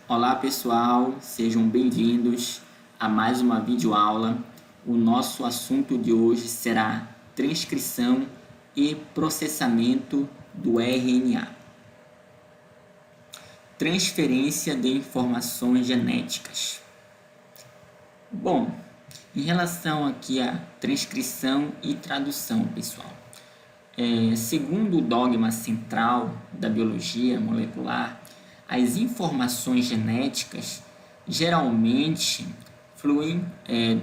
Olá pessoal, sejam bem-vindos a mais uma videoaula. O nosso assunto de hoje será transcrição e processamento do RNA. Transferência de informações genéticas. Bom, em relação aqui à transcrição e tradução, pessoal, segundo o dogma central da biologia molecular, as informações genéticas geralmente fluem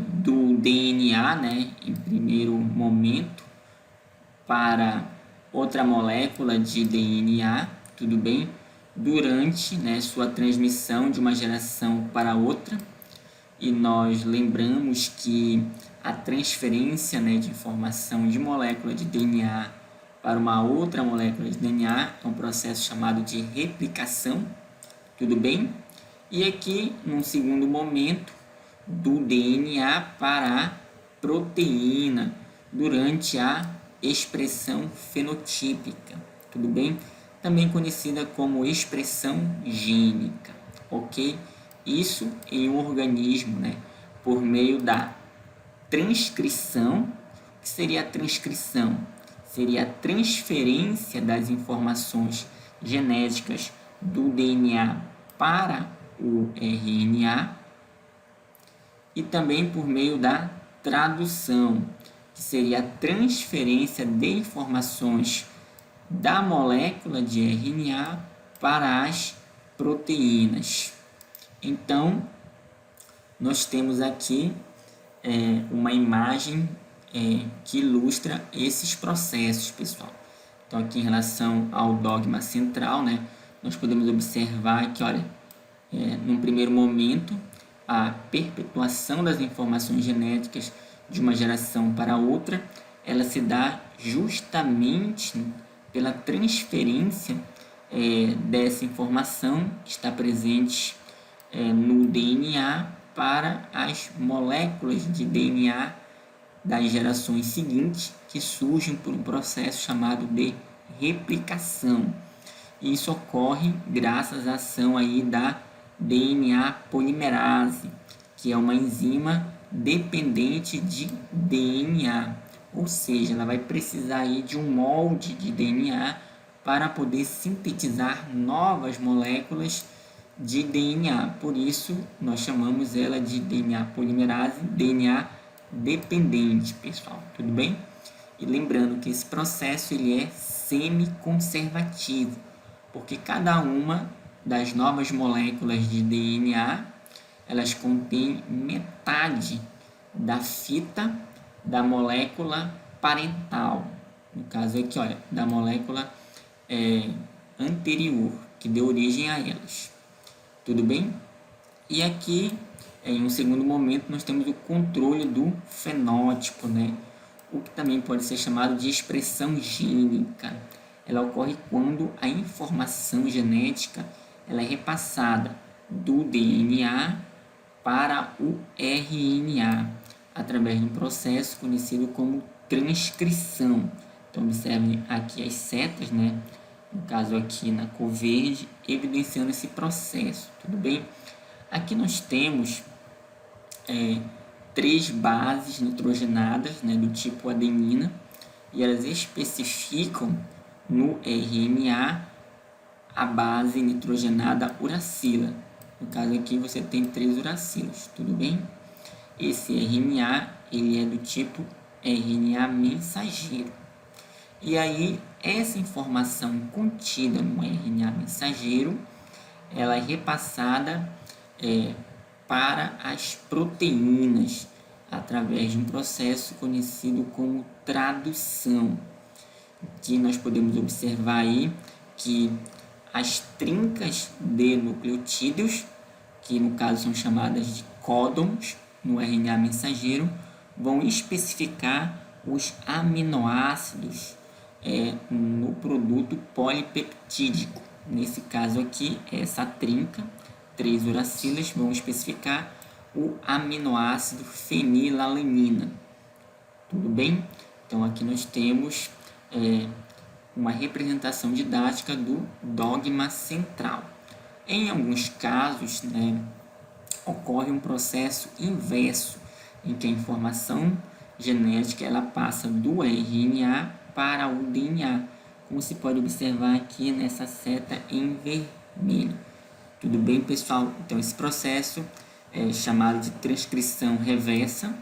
do DNA, em primeiro momento, para outra molécula de DNA, tudo bem? Durante sua transmissão de uma geração para outra. E nós lembramos que a transferência de informação de molécula de DNA para uma outra molécula de DNA é um processo chamado de replicação, tudo bem? E aqui, num segundo momento, do DNA para a proteína, durante a expressão fenotípica, tudo bem? Também conhecida como expressão gênica, ok? Isso em um organismo, por meio da transcrição. O que seria a transcrição? Seria a transferência das informações genéticas do DNA para o RNA, e também por meio da tradução, que seria a transferência de informações da molécula de RNA para as proteínas. Então, nós temos aqui uma imagem que ilustra esses processos, pessoal. Então, aqui em relação ao dogma central, nós podemos observar que, num primeiro momento, a perpetuação das informações genéticas de uma geração para outra, ela se dá justamente pela transferência dessa informação que está presente no DNA para as moléculas de DNA das gerações seguintes, que surgem por um processo chamado de replicação. E isso ocorre graças à ação aí da DNA polimerase, que é uma enzima dependente de DNA, ou seja, ela vai precisar aí de um molde de DNA para poder sintetizar novas moléculas de DNA. Por isso, nós chamamos ela de DNA polimerase, DNA dependente, pessoal. Tudo bem? E lembrando que esse processo ele é semi-conservativo, porque cada uma das novas moléculas de DNA, elas contêm metade da fita da molécula parental. No caso aqui, da molécula anterior, que deu origem a elas. Tudo bem? E aqui, em um segundo momento, nós temos o controle do fenótipo, o que também pode ser chamado de expressão gênica. Ela ocorre quando a informação genética ela é repassada do DNA para o RNA, através de um processo conhecido como transcrição. Então, observem aqui as setas, no caso aqui na cor verde, evidenciando esse processo, tudo bem? Aqui nós temos 3 bases nitrogenadas, do tipo adenina, e elas especificam no RNA a base nitrogenada uracila. No caso aqui você tem 3 uracilos, tudo bem? Esse RNA ele é do tipo RNA mensageiro. E aí essa informação contida no RNA mensageiro, ela é repassada para as proteínas através de um processo conhecido como tradução. Aqui nós podemos observar aí que as trincas de nucleotídeos, que no caso são chamadas de códons no RNA mensageiro, vão especificar os aminoácidos no produto polipeptídico. Nesse caso aqui, essa trinca, 3 uracilas, vão especificar o aminoácido fenilalanina. Tudo bem? Então, aqui nós temos uma representação didática do dogma central. Em alguns casos, né, ocorre um processo inverso, em que a informação genética ela passa do RNA para o DNA, como se pode observar aqui nessa seta em vermelho. Tudo bem, pessoal? Então, esse processo é chamado de transcrição reversa.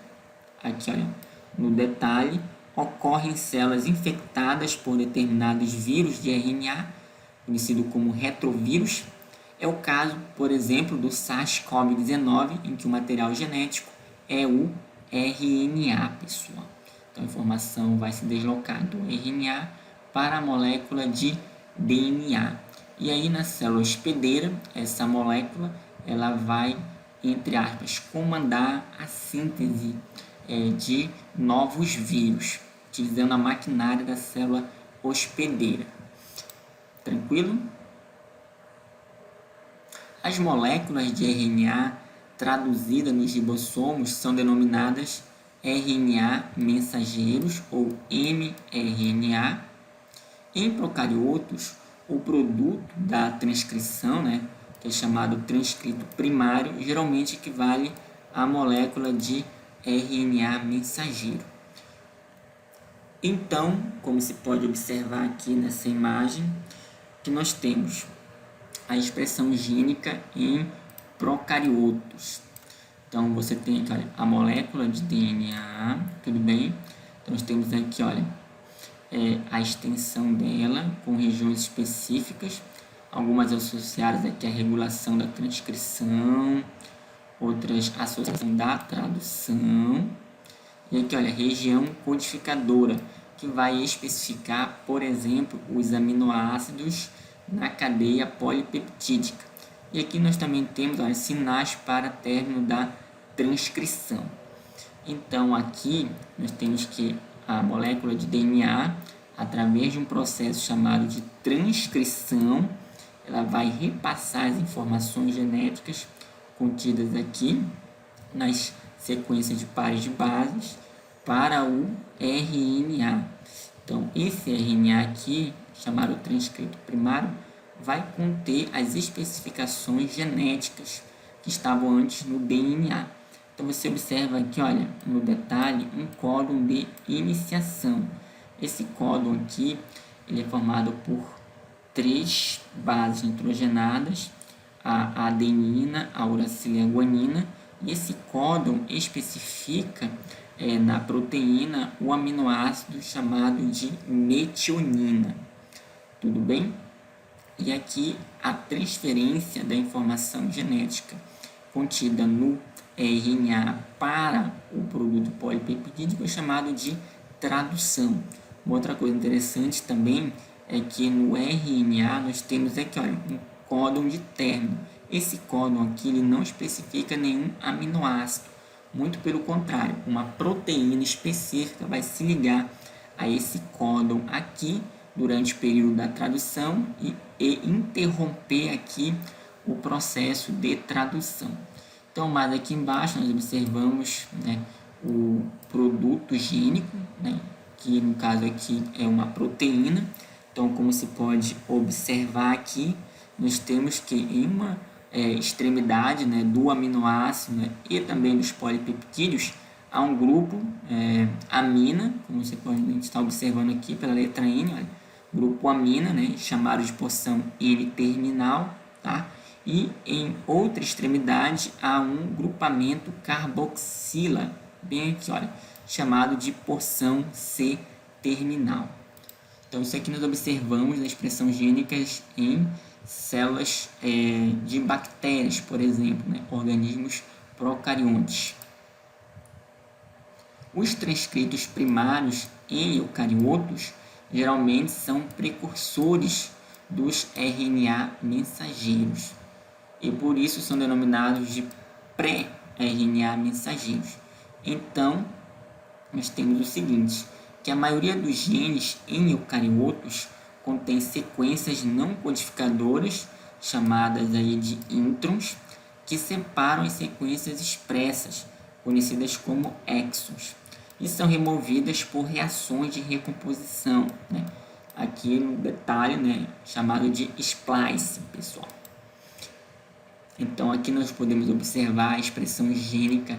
Aqui, olha, no detalhe, ocorre em células infectadas por determinados vírus de RNA, conhecido como retrovírus. É o caso, por exemplo, do SARS-CoV-19, em que o material genético é o RNA, pessoal. Então, a informação vai se deslocar do RNA para a molécula de DNA. E aí, na célula hospedeira, essa molécula ela vai, entre aspas, comandar a síntese de novos vírus, utilizando a maquinária da célula hospedeira. Tranquilo? As moléculas de RNA traduzidas nos ribossomos são denominadas RNA mensageiros ou mRNA. Em procariotos, o produto da transcrição, né, que é chamado transcrito primário, geralmente equivale à molécula de RNA mensageiro. Então, como se pode observar aqui nessa imagem, que nós temos a expressão gênica em procariotos. Então, você tem aqui, olha, a molécula de DNA, tudo bem? Então, nós temos aqui, olha, a extensão dela com regiões específicas, algumas associadas aqui à regulação da transcrição, outras associação da tradução. E aqui, olha, região codificadora, que vai especificar, por exemplo, os aminoácidos na cadeia polipeptídica. E aqui nós também temos, olha, sinais para término da transcrição. Então, aqui nós temos que a molécula de DNA, através de um processo chamado de transcrição, ela vai repassar as informações genéticas contidas aqui nas sequências de pares de bases para o RNA. Então, esse RNA aqui, chamado transcrito primário, vai conter as especificações genéticas que estavam antes no DNA. Então, você observa aqui, olha, no detalhe, um códon de iniciação. Esse códon aqui, ele é formado por 3 bases nitrogenadas, a adenina, a uracila e a guanina, e esse códon especifica na proteína o aminoácido chamado de metionina. Tudo bem? E aqui a transferência da informação genética contida no RNA para o produto polipeptídico é chamado de tradução. Uma outra coisa interessante também é que no RNA nós temos aqui, olha, um códon de término. Esse códon aqui ele não especifica nenhum aminoácido, muito pelo contrário, uma proteína específica vai se ligar a esse códon aqui durante o período da tradução e interromper aqui o processo de tradução. Então, mais aqui embaixo nós observamos, né, o produto gênico, né, que no caso aqui é uma proteína. Então, como se pode observar aqui, nós temos que em uma extremidade, né, do aminoácido, né, e também dos polipeptídeos, há um grupo amina, como você pode estar observando aqui pela letra N, olha, grupo amina, né, chamado de porção N-terminal, tá? E em outra extremidade há um grupamento carboxila, bem aqui, olha, chamado de porção C-terminal. Então, isso aqui nós observamos a expressão gênicas em células de bactérias, por exemplo, né, organismos procariontes. Os transcritos primários em eucariotos geralmente são precursores dos RNA mensageiros e por isso são denominados de pré-RNA mensageiros. Então, nós temos o seguinte, que a maioria dos genes em eucariotos contém sequências não codificadoras, chamadas aí de introns, que separam as sequências expressas, conhecidas como exons, e são removidas por reações de recomposição, né? Aqui no detalhe, né, chamado de splice, pessoal. Então, aqui nós podemos observar a expressão gênica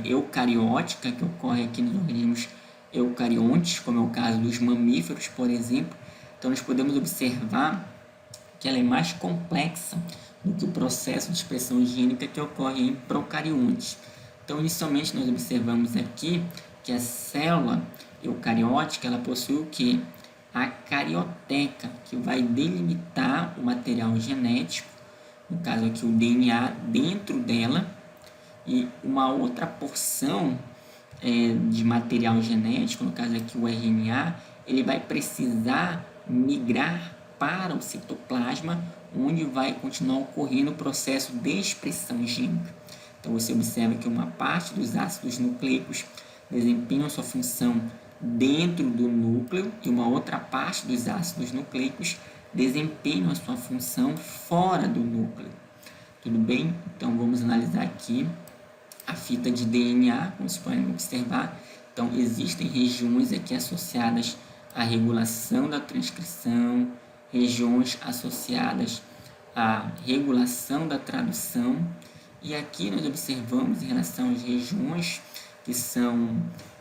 eucariótica, que ocorre aqui nos organismos eucariontes, como é o caso dos mamíferos, por exemplo. Então, nós podemos observar que ela é mais complexa do que o processo de expressão gênica que ocorre em procariontes. Então, inicialmente, nós observamos aqui que a célula eucariótica ela possui o quê? A carioteca, que vai delimitar o material genético, no caso aqui o DNA, dentro dela, e uma outra porção de material genético, no caso aqui o RNA, ele vai precisar migrar para o citoplasma, onde vai continuar ocorrendo o processo de expressão gênica. Então, você observa que uma parte dos ácidos nucleicos desempenham sua função dentro do núcleo e uma outra parte dos ácidos nucleicos desempenham a sua função fora do núcleo. Tudo bem? Então, vamos analisar aqui a fita de DNA, como vocês podem observar. Então, existem regiões aqui associadas à regulação da transcrição, regiões associadas à regulação da tradução, e aqui nós observamos em relação às regiões que são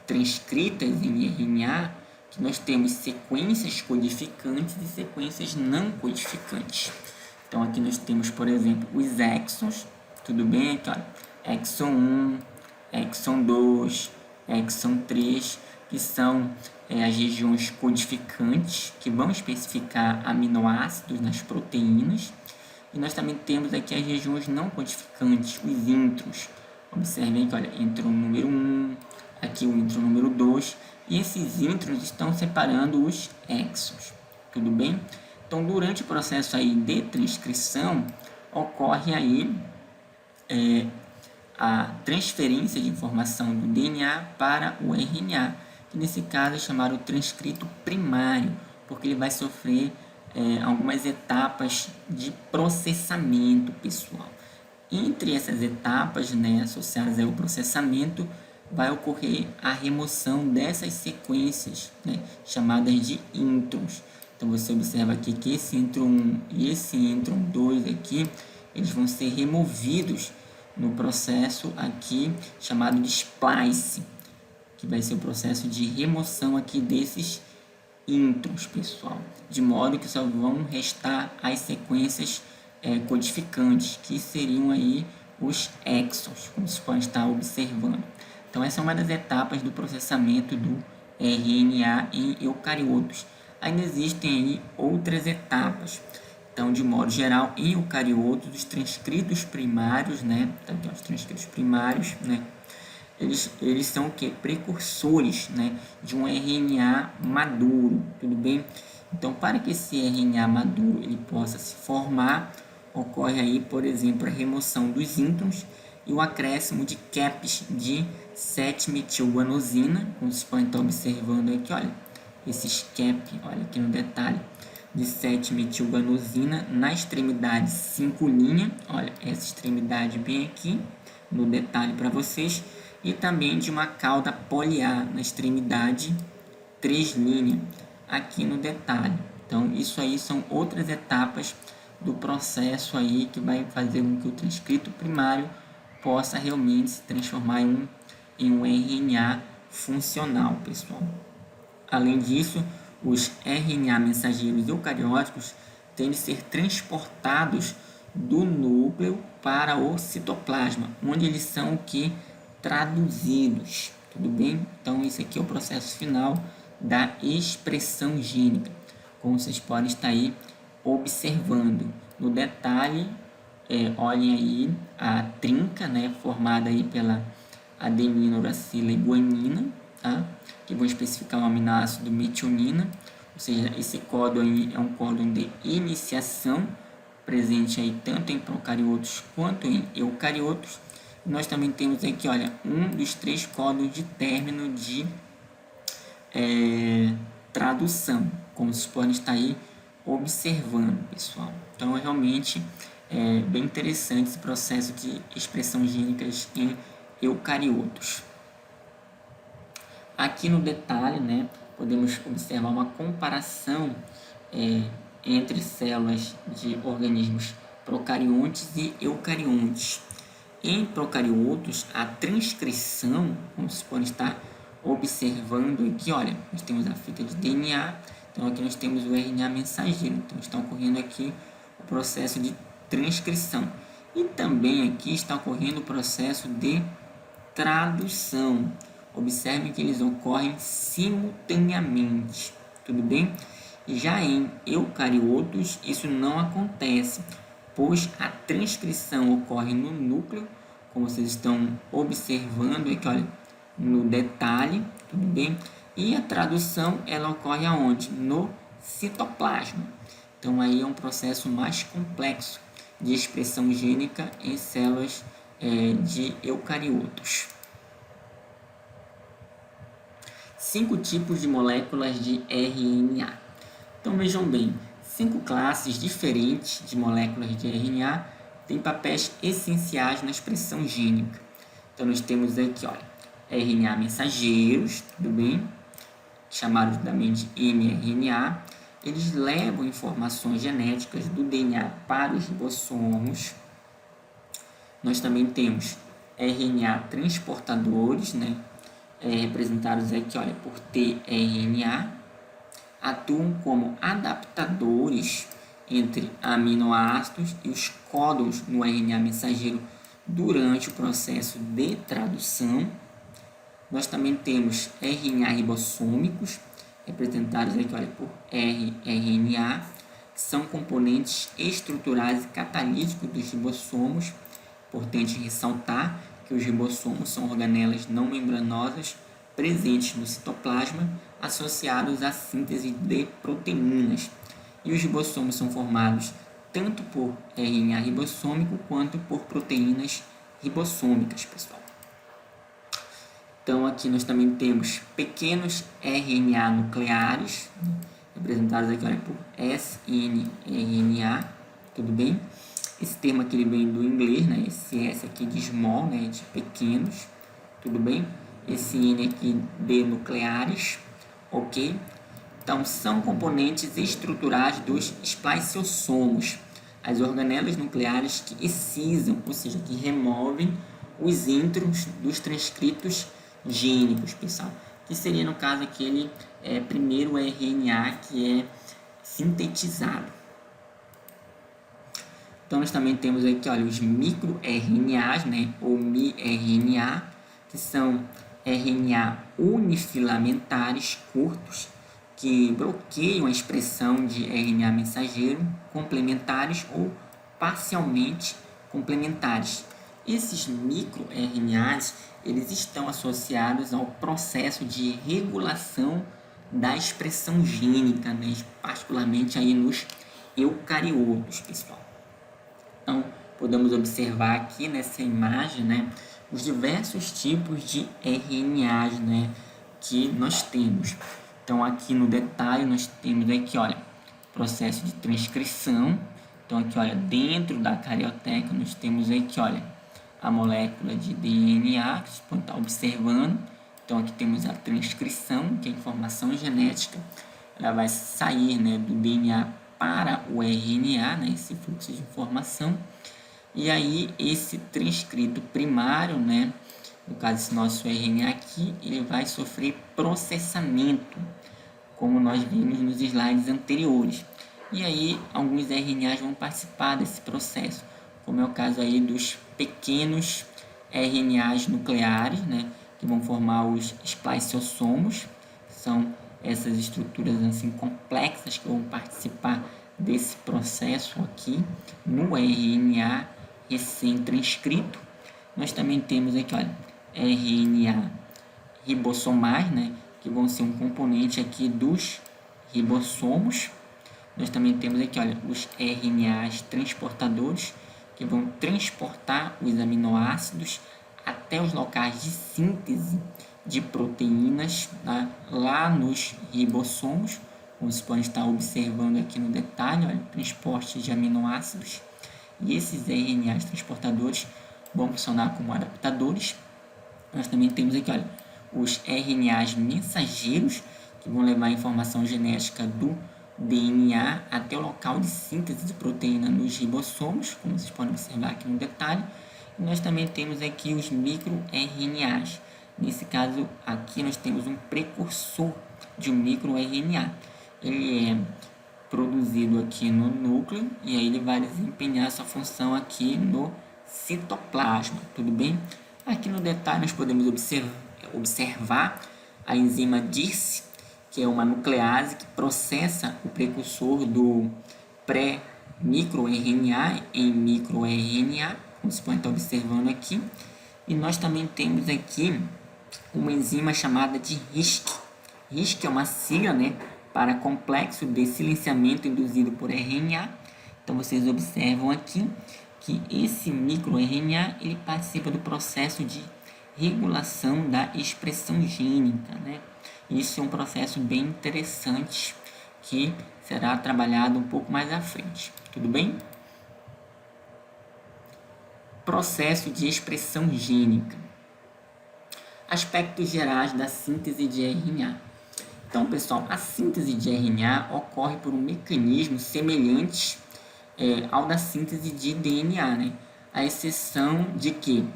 transcritas em RNA, que nós temos sequências codificantes e sequências não codificantes. Então, aqui nós temos, por exemplo, os exons, tudo bem? Aqui, olha, exon 1, exon 2, exon 3, que são as regiões codificantes, que vão especificar aminoácidos nas proteínas. E nós também temos aqui as regiões não codificantes, os introns. Observem que, olha, intron número 1, aqui o intron número 2, e esses introns estão separando os exons, tudo bem? Então, durante o processo aí de transcrição, ocorre aí a transferência de informação do DNA para o RNA, que nesse caso é chamado transcrito primário, porque ele vai sofrer algumas etapas de processamento, pessoal. Entre essas etapas, associadas ao processamento, vai ocorrer a remoção dessas sequências, chamadas de introns. Então, você observa aqui que esse intron 1 e esse intron 2 aqui, eles vão ser removidos no processo aqui chamado de splice, que vai ser o processo de remoção aqui desses introns, pessoal, de modo que só vão restar as sequências codificantes, que seriam aí os exons, como vocês podem estar observando. Então, essa é uma das etapas do processamento do RNA em eucariotos. Ainda existem aí outras etapas. Então, de modo geral, em eucariotos, os transcritos primários, Então, os transcritos primários, eles são o quê? Precursores, de um RNA maduro, tudo bem? Então, para que esse RNA maduro ele possa se formar, ocorre aí, por exemplo, a remoção dos introns e o acréscimo de caps de 7-metilguanosina, como vocês podem estar observando aqui, olha, esses cap, olha aqui no detalhe, de 7-metilguanosina na extremidade 5', olha, essa extremidade bem aqui, no detalhe para vocês, e também de uma cauda poliar na extremidade 3', aqui no detalhe. Então, isso aí são outras etapas do processo aí que vai fazer com que o transcrito primário possa realmente se transformar em um RNA funcional, pessoal. Além disso, os RNA mensageiros eucarióticos têm de ser transportados do núcleo para o citoplasma, onde eles são o que? Traduzidos, tudo bem? Então, esse aqui é o processo final da expressão gênica, como vocês podem estar aí observando. No detalhe, olhem aí a trinca, formada aí pela adenina, uracila e guanina, tá? Que vão especificar o aminoácido metionina, ou seja, esse códon aí é um códon de iniciação, presente aí tanto em procariotos quanto em eucariotos. E nós também temos aqui, olha, um dos 3 códons de término de tradução, como vocês podem estar aí observando, pessoal. Então, é realmente bem interessante esse processo de expressão gênicas em eucariotos. Aqui no detalhe, podemos observar uma comparação entre células de organismos procariontes e eucariontes. Em procariotos, a transcrição, como vocês podem estar observando aqui, olha, nós temos a fita de DNA, então aqui nós temos o RNA mensageiro, então está ocorrendo aqui o processo de transcrição. E também aqui está ocorrendo o processo de tradução. Observem que eles ocorrem simultaneamente, tudo bem? Já em eucariotos, isso não acontece, pois a transcrição ocorre no núcleo, como vocês estão observando aqui, olha, no detalhe, tudo bem? E a tradução, ela ocorre aonde? No citoplasma. Então, aí é um processo mais complexo de expressão gênica em células de eucariotos. 5 tipos de moléculas de RNA. Então, vejam bem, 5 classes diferentes de moléculas de RNA têm papéis essenciais na expressão gênica. Então, nós temos aqui, olha, RNA mensageiros, tudo bem? Chamados também de mRNA. Eles levam informações genéticas do DNA para os ribossomos. Nós também temos RNA transportadores, né? Representados aqui, olha, por tRNA, atuam como adaptadores entre aminoácidos e os códons no RNA mensageiro durante o processo de tradução. Nós também temos RNA ribossômicos, representados aqui, olha, por rRNA, que são componentes estruturais e catalíticos dos ribossomos. Importante ressaltar que os ribossomos são organelas não membranosas presentes no citoplasma associados à síntese de proteínas. E os ribossomos são formados tanto por RNA ribossômico quanto por proteínas ribossômicas, pessoal. Então, aqui nós também temos pequenos RNA nucleares, representados aqui, olha, por snRNA, tudo bem? Esse termo aqui ele vem do inglês, né? Esse S aqui de small, né? De pequenos, tudo bem? Esse N aqui de nucleares, ok? Então, são componentes estruturais dos spliceossomos, as organelas nucleares que excisam, ou seja, que removem os introns dos transcritos gênicos, pessoal, que seria, no caso, aquele primeiro RNA que é sintetizado. Então, nós também temos aqui, olha, os microRNAs, né, ou miRNA, que são RNA unifilamentares curtos, que bloqueiam a expressão de RNA mensageiro, complementares ou parcialmente complementares. Esses microRNAs, eles estão associados ao processo de regulação da expressão gênica, né, particularmente aí nos eucariotos, pessoal. Então, podemos observar aqui nessa imagem, né, os diversos tipos de RNAs, né, que nós temos. Então, aqui no detalhe, nós temos aqui, olha, processo de transcrição. Então, aqui, olha, dentro da carioteca, nós temos aqui, olha, a molécula de DNA, que vocês podem estar observando. Então, aqui temos a transcrição, que é a informação genética. Ela vai sair, né, do DNA para o RNA, né, esse fluxo de informação. E aí, esse transcrito primário, né, no caso, esse nosso RNA aqui, ele vai sofrer processamento, como nós vimos nos slides anteriores. E aí, alguns RNAs vão participar desse processo, como é o caso aí dos pequenos RNAs nucleares, né, que vão formar os spliceossomos, que são essas estruturas assim complexas que vão participar desse processo aqui no RNA recém-transcrito. Nós também temos aqui, olha, RNA ribossomais, né, que vão ser um componente aqui dos ribossomos. Nós também temos aqui, olha, os RNAs transportadores, que vão transportar os aminoácidos até os locais de síntese de proteínas, tá, lá nos ribossomos, como vocês podem estar observando aqui no detalhe, olha, transporte de aminoácidos. E esses RNAs transportadores vão funcionar como adaptadores. Nós também temos aqui, olha, os RNAs mensageiros, que vão levar a informação genética do DNA até o local de síntese de proteína nos ribossomos, como vocês podem observar aqui no detalhe. E nós também temos aqui os microRNAs. Nesse caso aqui nós temos um precursor de um microRNA. Ele é produzido aqui no núcleo e aí ele vai desempenhar sua função aqui no citoplasma, tudo bem? Aqui no detalhe nós podemos observar a enzima DIRCE, que é uma nuclease que processa o precursor do pré-microRNA em microRNA, como vocês podem estar observando aqui. E nós também temos aqui uma enzima chamada de RISC. RISC é uma sigla, né, para complexo de silenciamento induzido por RNA. Então vocês observam aqui que esse microRNA ele participa do processo de regulação da expressão gênica, né? Isso é um processo bem interessante que será trabalhado um pouco mais à frente, tudo bem? Processo de expressão gênica. Aspectos gerais da síntese de RNA. Então, pessoal, a síntese de RNA ocorre por um mecanismo semelhante ao da síntese de DNA, né? A exceção de que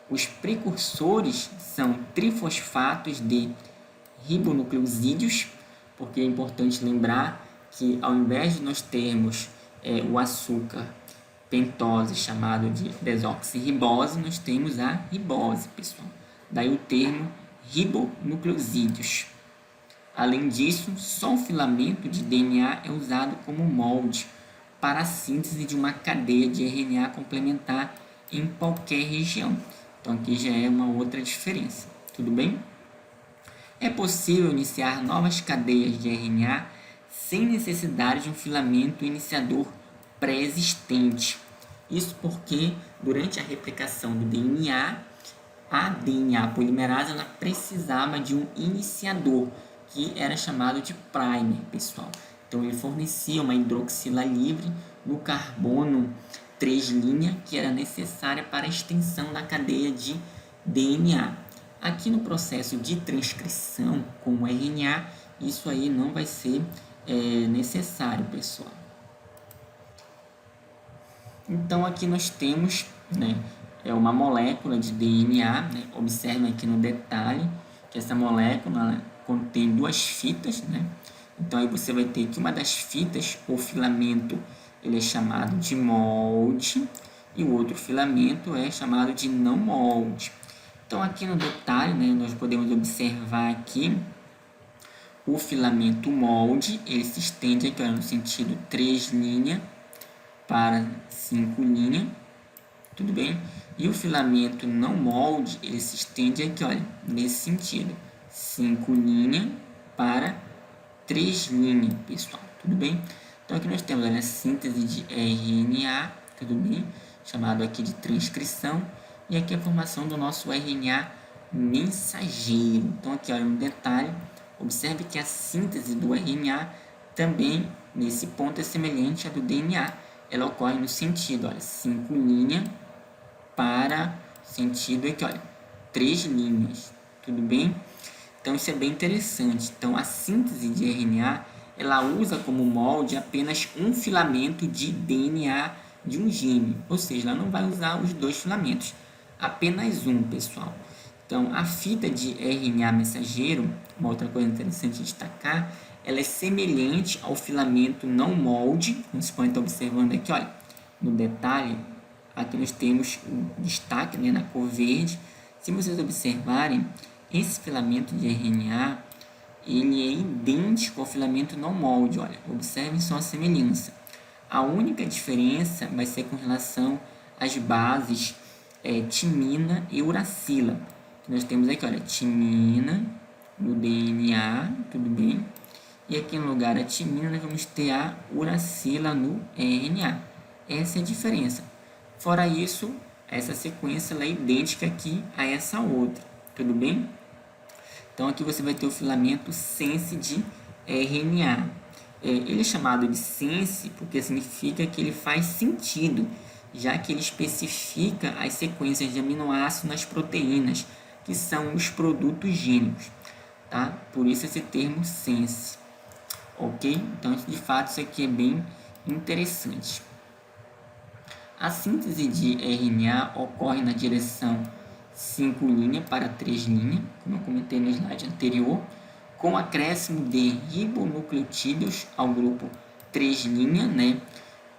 os precursores são trifosfatos de ribonucleosídeos, porque é importante lembrar que ao invés de nós termos o açúcar pentose chamado de desoxirribose, nós temos a ribose, pessoal. Daí o termo ribonucleosídeos. Além disso, só o filamento de DNA é usado como molde para a síntese de uma cadeia de RNA complementar em qualquer região. Então aqui já é uma outra diferença, tudo bem? É possível iniciar novas cadeias de RNA sem necessidade de um filamento iniciador pré-existente. Isso porque durante a replicação do DNA, a DNA polimerase ela precisava de um iniciador, que era chamado de primer, pessoal. Então ele fornecia uma hidroxila livre no carbono 3' que era necessária para a extensão da cadeia de DNA. Aqui no processo de transcrição com o RNA, isso aí não vai ser necessário, pessoal. Então aqui nós temos, né, uma molécula de DNA, né? Observem aqui no detalhe que essa molécula contém duas fitas, né? Então aí você vai ter que uma das fitas, o filamento, ele é chamado de molde e o outro filamento é chamado de não molde. Então aqui no detalhe, né, nós podemos observar aqui o filamento molde, ele se estende aqui, olha, no sentido 3' para 5', tudo bem? E o filamento não molde, ele se estende aqui, olha, nesse sentido, 5' para 3', pessoal, tudo bem? Então aqui nós temos, olha, a síntese de RNA, tudo bem? Chamado aqui de transcrição, e aqui a formação do nosso RNA mensageiro. Então aqui, olha, um detalhe, observe que a síntese do RNA também, nesse ponto, é semelhante à do DNA. Ela ocorre no sentido, olha, 5' para sentido aqui, olha, 3', tudo bem? Então isso é bem interessante. Então a síntese de RNA, ela usa como molde apenas um filamento de DNA de um gene, ou seja, ela não vai usar os dois filamentos, apenas um, pessoal. Então a fita de RNA mensageiro, uma outra coisa interessante de destacar, ela é semelhante ao filamento não molde, como vocês podem estar observando aqui, olha, no detalhe, aqui nós temos o destaque, né, na cor verde. Se vocês observarem, esse filamento de RNA, ele é idêntico ao filamento não molde, olha, observem só a semelhança. A única diferença vai ser com relação às bases timina e uracila. Nós temos aqui, olha, timina no DNA, tudo bem? E aqui no lugar da timina nós vamos ter a uracila no RNA. Essa é a diferença. Fora isso, essa sequência ela é idêntica aqui a essa outra, tudo bem? Então aqui você vai ter o filamento sense de RNA. Ele é chamado de sense porque significa que ele faz sentido, já que ele especifica as sequências de aminoácidos nas proteínas, que são os produtos gênicos, tá? Por isso esse termo sense. ok? Então, de fato, isso aqui é bem interessante. A síntese de RNA ocorre na direção 5' para 3', como eu comentei no slide anterior, com acréscimo de ribonucleotídeos ao grupo 3', né,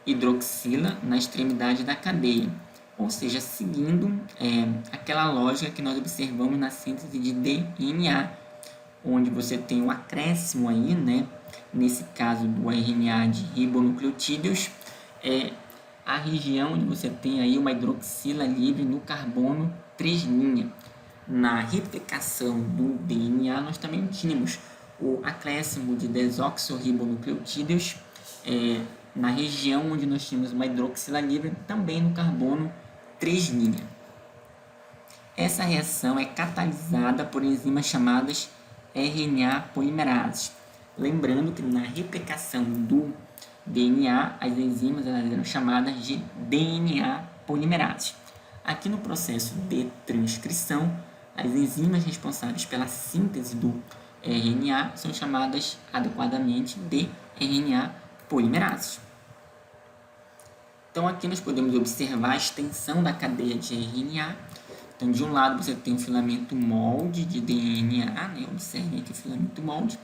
hidroxila na extremidade da cadeia, ou seja, seguindo aquela lógica que nós observamos na síntese de DNA, onde você tem o acréscimo aí, né, nesse caso do RNA de ribonucleotídeos, a região onde você tem aí uma hidroxila livre no carbono 3'. Na replicação do DNA, nós também tínhamos o acréscimo de desoxirribonucleotídeos na região onde nós tínhamos uma hidroxila livre também no carbono 3'. Essa reação é catalisada por enzimas chamadas RNA polimerases. Lembrando que na replicação do DNA, as enzimas eram chamadas de DNA polimerase. Aqui no processo de transcrição, as enzimas responsáveis pela síntese do RNA são chamadas adequadamente de RNA polimerases. Então aqui nós podemos observar a extensão da cadeia de RNA. Então de um lado você tem o filamento molde de DNA, né? Observe aqui o filamento molde.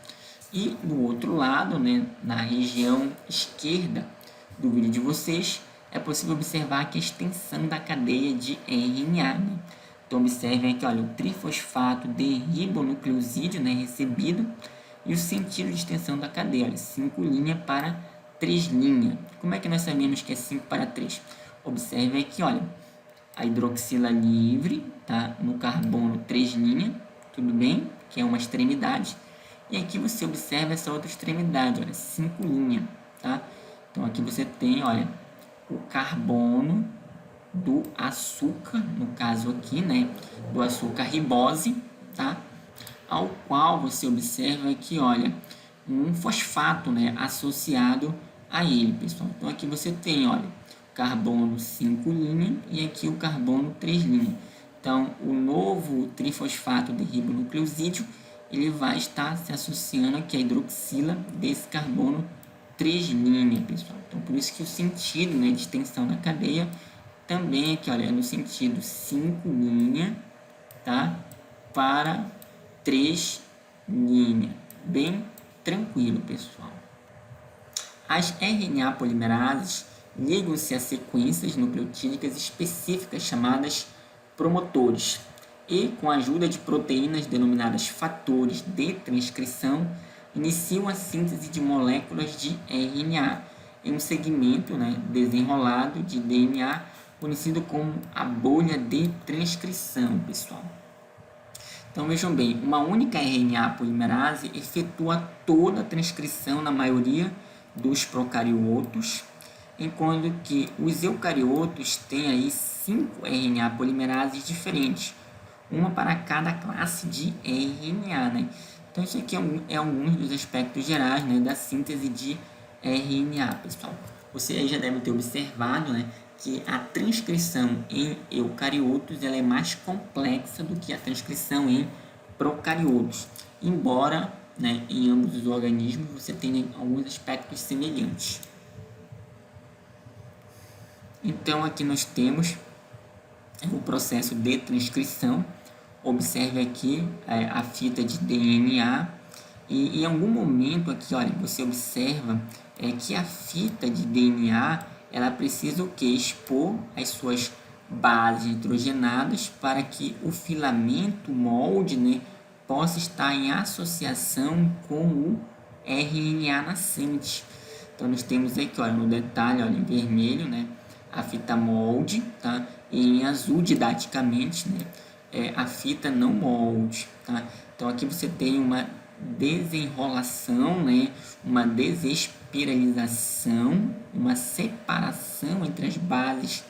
E do outro lado, né, na região esquerda do vídeo de vocês, é possível observar aqui a extensão da cadeia de RNA. Né? Então observem aqui, olha, o trifosfato de ribonucleosídeo, né, recebido, e o sentido de extensão da cadeia, olha, 5' para 3'. Como é que nós sabemos que é 5 para 3? Observe aqui, olha, a hidroxila livre, tá, no carbono 3', tudo bem? Que é uma extremidade. E aqui você observa essa outra extremidade, olha, 5', tá? Então aqui você tem, olha, o carbono do açúcar, no caso aqui, né, do açúcar ribose, tá? Ao qual você observa aqui, olha, um fosfato, né, associado a ele, pessoal. Então aqui você tem, olha, carbono 5' e aqui o carbono 3'. Então o novo trifosfato de ribonucleosídeo, ele vai estar se associando aqui à hidroxila desse carbono 3', pessoal. Então, por isso que o sentido, né, de extensão da cadeia também aqui, olha, é no sentido 5', tá, para 3'. Bem tranquilo, pessoal. As RNA polimerases ligam-se a sequências nucleotídicas específicas chamadas promotores, e, com a ajuda de proteínas denominadas fatores de transcrição, iniciam a síntese de moléculas de RNA em um segmento, né, desenrolado de DNA, conhecido como a bolha de transcrição, pessoal. Então, vejam bem, uma única RNA polimerase efetua toda a transcrição na maioria dos procariotos, enquanto que os eucariotos têm aí 5 RNA polimerases diferentes, uma para cada classe de RNA, né? Então, isso aqui é alguns dos aspectos gerais, né, da síntese de RNA, pessoal. Você aí já deve ter observado, né, que a transcrição em eucariotos ela é mais complexa do que a transcrição em procariotos, embora, né, em ambos os organismos você tenha alguns aspectos semelhantes. Então, aqui nós temos o processo de transcrição. Observe aqui a fita de DNA e em algum momento aqui, olha, você observa que a fita de DNA ela precisa o que? Expor as suas bases nitrogenadas para que o filamento molde, né, possa estar em associação com o RNA nascente. Então nós temos aqui, olha, no detalhe, olha, em vermelho, né, a fita molde, tá? E em azul, didaticamente, né, a fita não molde, tá? Então aqui você tem uma desenrolação, né, uma desespiralização, uma separação entre as bases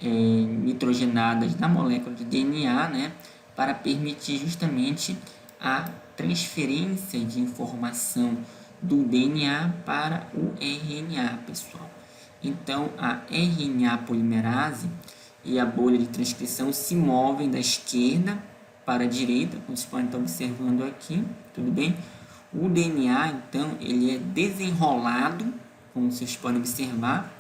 nitrogenadas da molécula de DNA, né, para permitir justamente a transferência de informação do DNA para o RNA, pessoal. Então, a RNA polimerase e a bolha de transcrição se movem da esquerda para a direita, como vocês podem estar observando aqui, tudo bem? O DNA, então, ele é desenrolado, como vocês podem observar,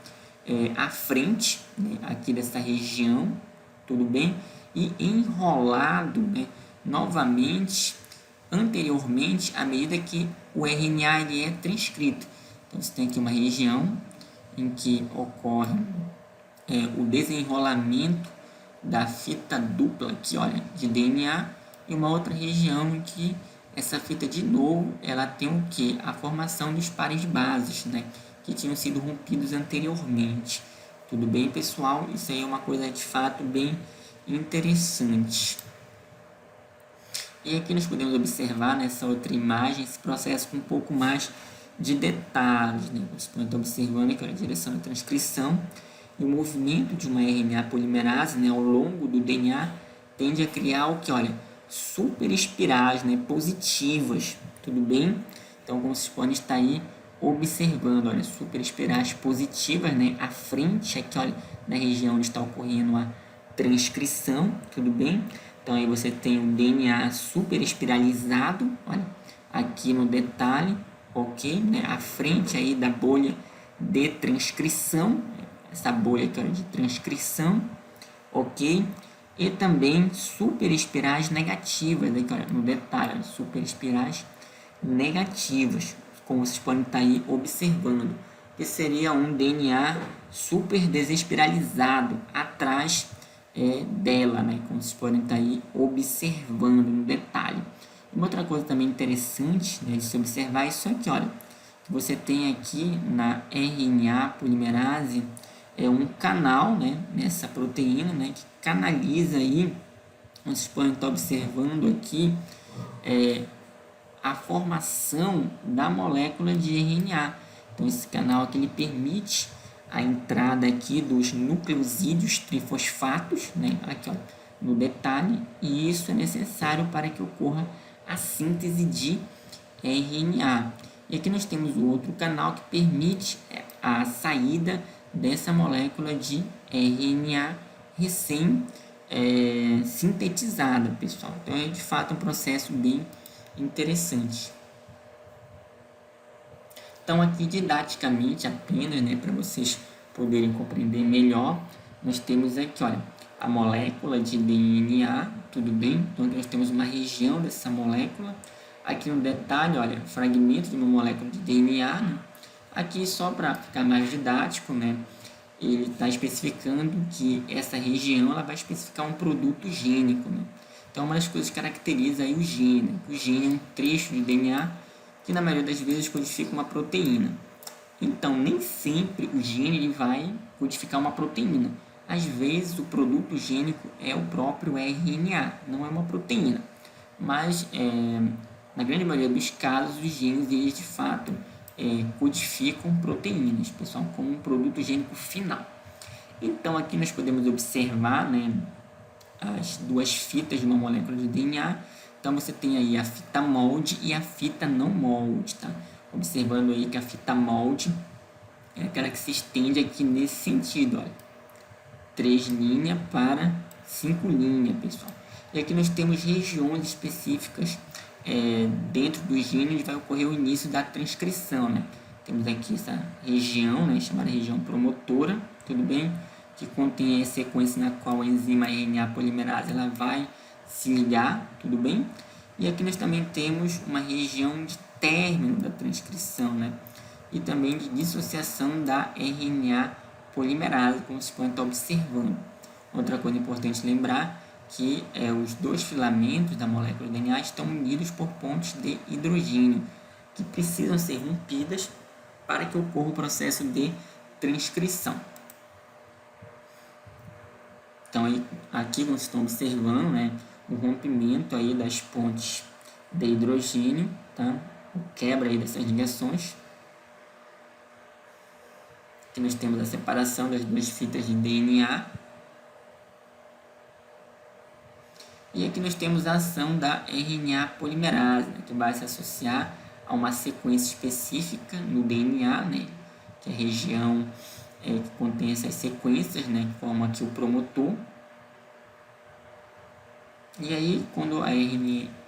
à frente, né, aqui dessa região, tudo bem? E enrolado, né, novamente, anteriormente, à medida que o RNA ele é transcrito. Então, você tem aqui uma região em que ocorre o desenrolamento da fita dupla aqui, olha, de DNA, e uma outra região em que essa fita de novo, ela tem o que? A formação dos pares de bases, né? Que tinham sido rompidos anteriormente. Tudo bem, pessoal? Isso aí é uma coisa de fato bem interessante. E aqui nós podemos observar nessa outra imagem esse processo com um pouco mais de detalhes, né? Vocês podem estar observando aqui a direção da transcrição e o movimento de uma RNA polimerase, né, ao longo do DNA tende a criar o que, olha, superespirais, né, positivas, tudo bem? Então, como vocês podem estar aí observando, olha, superespirais positivas, né, à frente aqui, olha, na região onde está ocorrendo a transcrição, tudo bem? Então, aí você tem o DNA superespiralizado, olha, aqui no detalhe, ok? Né, à frente aí da bolha de transcrição, essa bolha aqui, olha, de transcrição, ok? E também superespirais negativas, aqui, olha, no detalhe, olha, superespirais negativas, como vocês podem estar aí observando, que seria um DNA super desespiralizado atrás dela, né? Como vocês podem estar aí observando no detalhe. Uma outra coisa também interessante, né, de se observar é isso aqui, olha, que você tem aqui na RNA polimerase um canal, né, nessa proteína, né, que canaliza aí, vocês podem estar observando aqui a formação da molécula de RNA. Então esse canal aqui ele permite a entrada aqui dos nucleosídeos trifosfatos, né, aqui ó, no detalhe, e isso é necessário para que ocorra a síntese de RNA. E aqui nós temos o outro canal que permite a saída dessa molécula de RNA sintetizada, pessoal. Então é de fato um processo bem interessante. Então aqui didaticamente apenas, né, para vocês poderem compreender melhor, nós temos aqui, olha, a molécula de DNA, tudo bem? Então nós temos uma região dessa molécula. Aqui no detalhe, olha, fragmento de uma molécula de DNA, né? Aqui só para ficar mais didático, né? Ele está especificando que essa região ela vai especificar um produto gênico, né? Então uma das coisas que caracteriza aí o gene, né? O gene é um trecho de DNA que na maioria das vezes codifica uma proteína. Então nem sempre o gene ele vai codificar uma proteína. Às vezes o produto gênico é o próprio RNA, não é uma proteína. Mas na grande maioria dos casos os genes eles de fato codificam proteínas, pessoal, como um produto gênico final. Então aqui nós podemos observar, né, as duas fitas de uma molécula de DNA. Então você tem aí a fita molde e a fita não molde, tá? Observando aí que a fita molde é aquela que se estende aqui nesse sentido, olha, 3 linhas para 5 linhas, pessoal. E aqui nós temos regiões específicas dentro do gene onde vai ocorrer o início da transcrição, né? Temos aqui essa região, né, chamada região promotora, tudo bem? Que contém a sequência na qual a enzima RNA polimerase ela vai se ligar, tudo bem? E aqui nós também temos uma região de término da transcrição, né? E também de dissociação da RNA polimerase, como vocês podem estar observando. Outra coisa importante lembrar que os dois filamentos da molécula de DNA estão unidos por pontes de hidrogênio, que precisam ser rompidas para que ocorra o processo de transcrição. Então, aqui vocês estão observando, né, o rompimento aí das pontes de hidrogênio, tá? O quebra aí dessas ligações. Aqui nós temos a separação das duas fitas de DNA. E aqui nós temos a ação da RNA polimerase, né, que vai se associar a uma sequência específica no DNA, né, que é a região que contém essas sequências, né, que formam aqui o promotor. E aí, quando a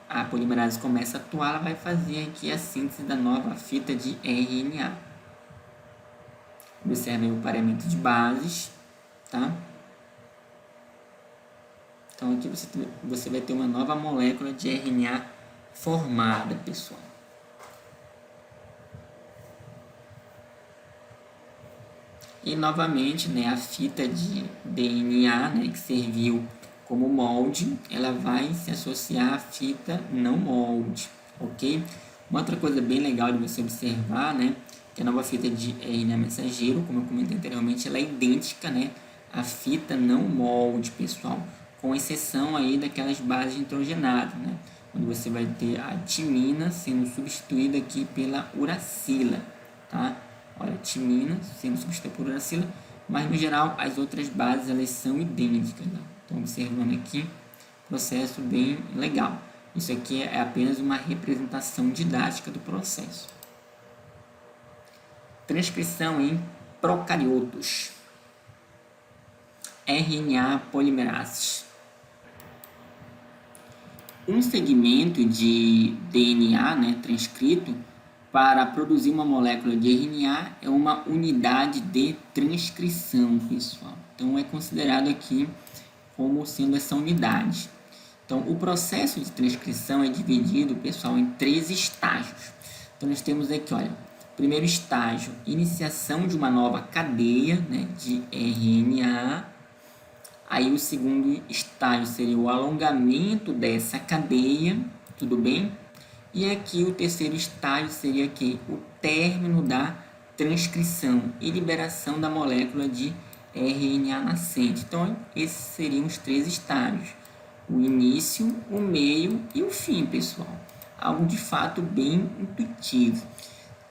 a polimerase começa a atuar, ela vai fazer aqui a síntese da nova fita de RNA. Observem o pareamento de bases, tá? Então aqui você vai ter uma nova molécula de RNA formada, pessoal. E novamente, né, a fita de DNA, né, que serviu como molde, ela vai se associar à fita não molde, ok? Uma outra coisa bem legal de você observar, né, que a nova fita de RNA mensageiro, como eu comentei anteriormente, ela é idêntica, né, à fita não molde, pessoal, com exceção aí daquelas bases nitrogenadas, né, onde você vai ter a timina sendo substituída aqui pela uracila, tá? Olha, timina sendo substituída por uracila, mas no geral as outras bases elas são idênticas, né? Então, observando aqui, processo bem legal. Isso aqui é apenas uma representação didática do processo. Transcrição em procariotos. RNA polimerases. Um segmento de DNA, né, transcrito, para produzir uma molécula de RNA é uma unidade de transcrição, pessoal. Então, é considerado aqui como sendo essa unidade. Então, o processo de transcrição é dividido, pessoal, em 3 estágios. Então, nós temos aqui, olha, primeiro estágio, iniciação de uma nova cadeia, né, de RNA. Aí, o segundo estágio seria o alongamento dessa cadeia, tudo bem? E aqui o terceiro estágio seria aqui o término da transcrição e liberação da molécula de RNA nascente. Então, esses seriam os 3 estágios. O início, o meio e o fim, pessoal. Algo de fato bem intuitivo.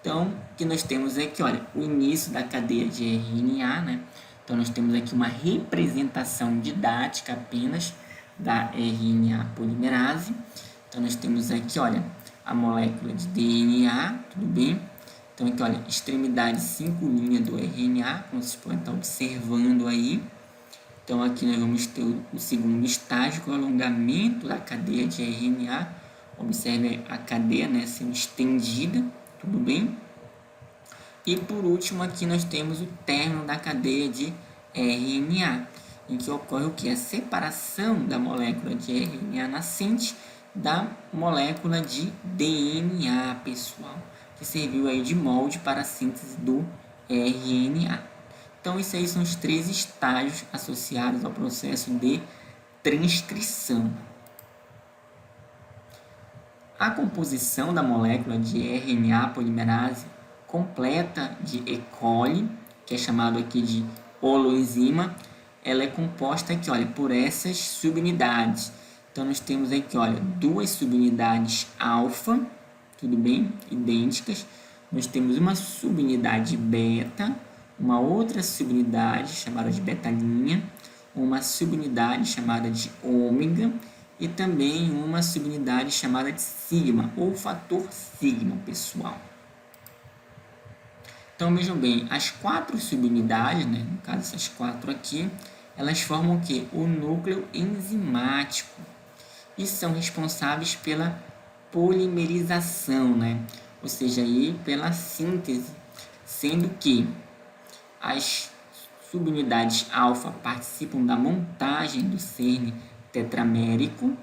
Então, o que nós temos aqui, olha, o início da cadeia de RNA, né? Então, nós temos aqui uma representação didática apenas da RNA polimerase. Então, nós temos aqui, olha, a molécula de DNA, tudo bem? Então, aqui, olha, extremidade 5' do RNA, como vocês podem estar observando aí. Então, aqui nós vamos ter o segundo estágio, que é o alongamento da cadeia de RNA. Observe a cadeia, né, sendo estendida, tudo bem? E, por último, aqui nós temos o término da cadeia de RNA, em que ocorre o que? A separação da molécula de RNA nascente da molécula de DNA, pessoal, que serviu aí de molde para a síntese do RNA. Então, esses aí são os 3 estágios associados ao processo de transcrição. A composição da molécula de RNA polimerase completa de E. coli, que é chamado aqui de holoenzima, ela é composta aqui, olha, por essas subunidades. Então, nós temos aqui, olha, 2 subunidades alfa, tudo bem? Idênticas. Nós temos uma subunidade beta, uma outra subunidade chamada de betalinha, uma subunidade chamada de ômega e também uma subunidade chamada de sigma, ou fator sigma, pessoal. Então, vejam bem, as 4 subunidades, né, no caso essas 4 aqui, elas formam o quê? O núcleo enzimático e são responsáveis pela polimerização, né? Ou seja, aí pela síntese, sendo que as subunidades alfa participam da montagem do CERN tetramérico.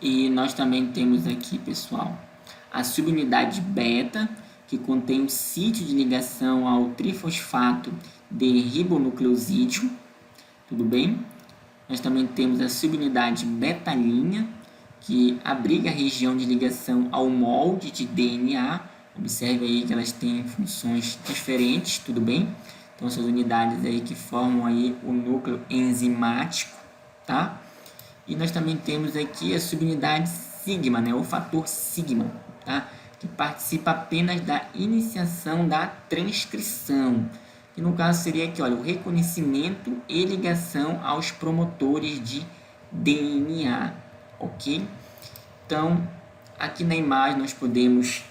E nós também temos aqui, pessoal, a subunidade beta, que contém o sítio de ligação ao trifosfato de ribonucleosídeo, tudo bem? Nós também temos a subunidade betalinha, que abriga a região de ligação ao molde de DNA. Observe aí que elas têm funções diferentes, tudo bem? Então, essas unidades aí que formam aí o núcleo enzimático, tá? E nós também temos aqui a subunidade sigma, né? O fator sigma, tá? Que participa apenas da iniciação da transcrição. Que no caso seria aqui, olha, o reconhecimento e ligação aos promotores de DNA, ok? Então, aqui na imagem nós podemos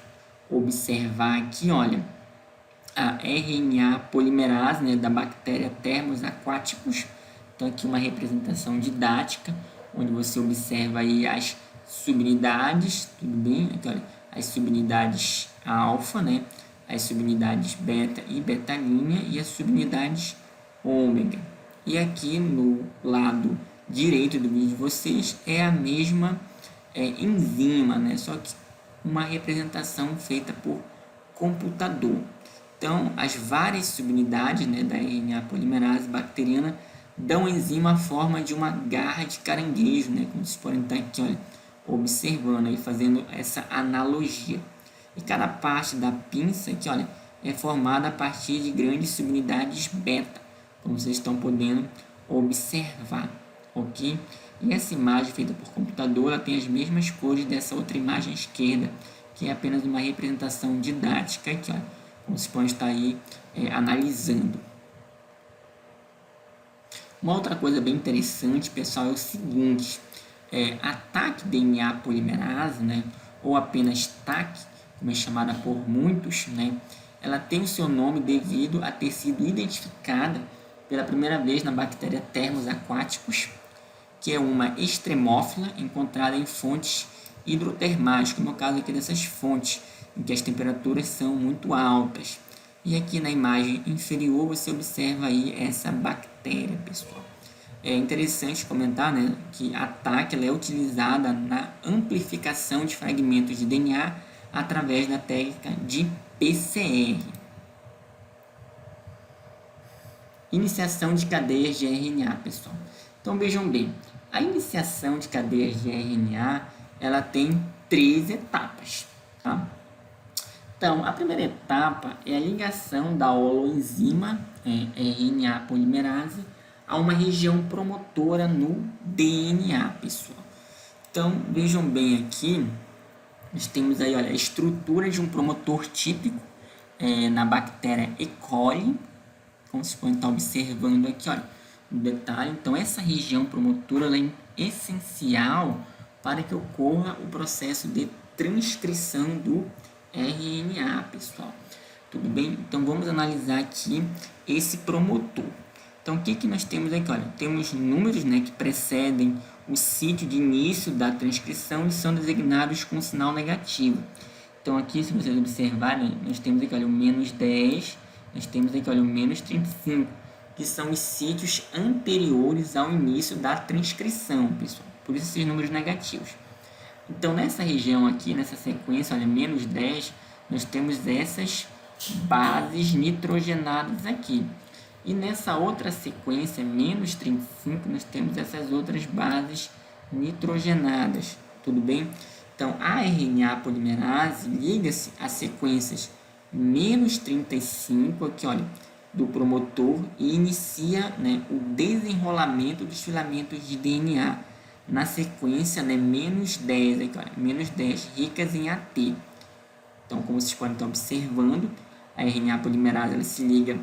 observar aqui, olha, a RNA polimerase, né, da bactéria Thermus aquaticus. Então, aqui uma representação didática, onde você observa aí as subunidades, tudo bem? Aqui, olha, as subunidades alfa, né? As subunidades beta e betalinha e as subunidades ômega. E aqui no lado direito do vídeo de vocês é a mesma enzima, né? Só que uma representação feita por computador. Então, as várias subunidades, né, da RNA polimerase bacteriana dão à enzima a forma de uma garra de caranguejo, né, como vocês podem estar aqui, olha, observando e fazendo essa analogia. E cada parte da pinça aqui, olha, é formada a partir de grandes subunidades beta, como vocês estão podendo observar, ok? E essa imagem feita por computador, ela tem as mesmas cores dessa outra imagem esquerda, que é apenas uma representação didática aqui, olha, como vocês podem estar aí analisando. Uma outra coisa bem interessante, pessoal, é o seguinte, a TAC DNA polimerase, né, ou apenas TAC, como é chamada por muitos, né, ela tem o seu nome devido a ter sido identificada pela primeira vez na bactéria Thermus aquaticus, que é uma extremófila encontrada em fontes hidrotermais, como é o caso aqui dessas fontes, em que as temperaturas são muito altas. E aqui na imagem inferior você observa aí essa bactéria, pessoal. É interessante comentar, né, que a TAC ela é utilizada na amplificação de fragmentos de DNA através da técnica de PCR. Iniciação de cadeias de RNA, pessoal. Então vejam bem, a iniciação de cadeias de RNA ela tem 3 etapas, tá? Então, a primeira etapa é a ligação da holoenzima RNA polimerase a uma região promotora no DNA, pessoal. Então, vejam bem aqui, nós temos aí, olha, a estrutura de um promotor típico na bactéria E. coli, como vocês podem estar observando aqui, olha, no detalhe. Então, essa região promotora ela é essencial para que ocorra o processo de transcrição do RNA, pessoal. Tudo bem? Então, vamos analisar aqui esse promotor. Então, o que nós temos aqui? Olha, temos números, né, que precedem o sítio de início da transcrição e são designados com sinal negativo. Então, aqui, se vocês observarem, nós temos aqui, olha, o menos 10, nós temos aqui, olha, o menos 35, que são os sítios anteriores ao início da transcrição, pessoal. Por isso, esses números negativos. Então, nessa região aqui, nessa sequência, olha, menos 10, nós temos essas bases nitrogenadas aqui. E nessa outra sequência, menos 35, nós temos essas outras bases nitrogenadas, tudo bem? Então, a RNA polimerase liga-se a sequências menos 35, aqui, olha, do promotor e inicia, né, o desenrolamento dos filamentos de DNA. Na sequência, né, menos 10, aqui, olha, menos 10 ricas em AT. Então, como vocês podem estar observando, a RNA polimerase ela se liga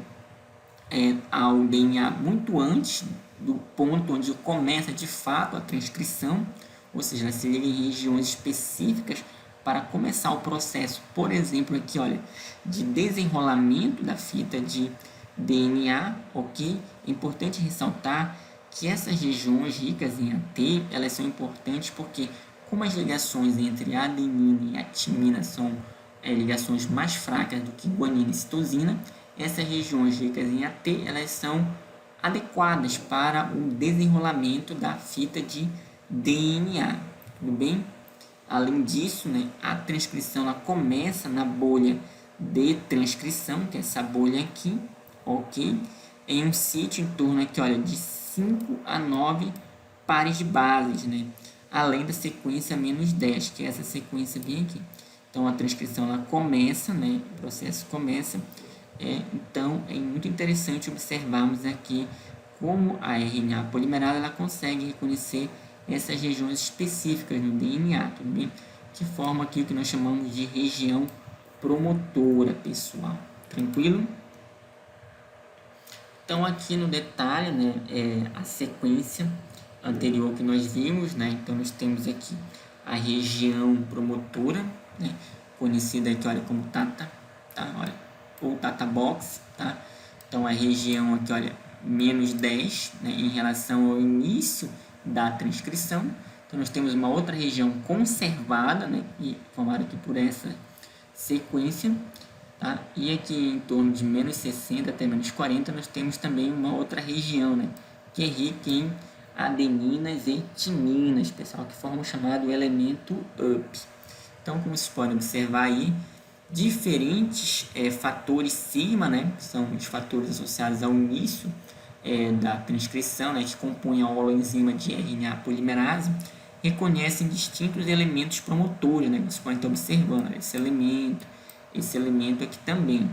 ao DNA muito antes do ponto onde começa de fato a transcrição, ou seja, ela se liga em regiões específicas para começar o processo, por exemplo, aqui, olha, de desenrolamento da fita de DNA, ok? É importante ressaltar que essas regiões ricas em AT, elas são importantes porque, como as ligações entre adenina e a timina são ligações mais fracas do que guanina e citosina, essas regiões ricas em AT, elas são adequadas para o desenrolamento da fita de DNA, tudo bem? Além disso, né, a transcrição ela começa na bolha de transcrição, que é essa bolha aqui, ok? Em um sítio em torno aqui, olha, de 5 a 9 pares de bases, né? Além da sequência menos 10, que é essa sequência bem aqui. Então, a transcrição ela começa, né? O processo começa. Então, é muito interessante observarmos aqui como a RNA polimerase ela consegue reconhecer essas regiões específicas no DNA, tudo bem? Que forma aqui o que nós chamamos de região promotora, pessoal. Tranquilo? Então, aqui no detalhe, né, a sequência anterior que nós vimos, né? Então, nós temos aqui a região promotora, né, conhecida aqui, olha, como Tata, tá? Olha, ou Tata Box, tá? Então, a região aqui, olha, menos 10, né, em relação ao início da transcrição. Então, nós temos uma outra região conservada, né, e formada aqui por essa sequência, tá? E aqui em torno de menos 60 até menos 40, nós temos também uma outra região, né, que é rica em adeninas e timinas, pessoal, que formam o chamado elemento UP. Então, como vocês podem observar aí, diferentes fatores sigma, né, que são os fatores associados ao início da transcrição, né, que compõem a holoenzima de RNA polimerase, reconhecem distintos elementos promotores, né, que vocês podem estar observando, esse elemento aqui também,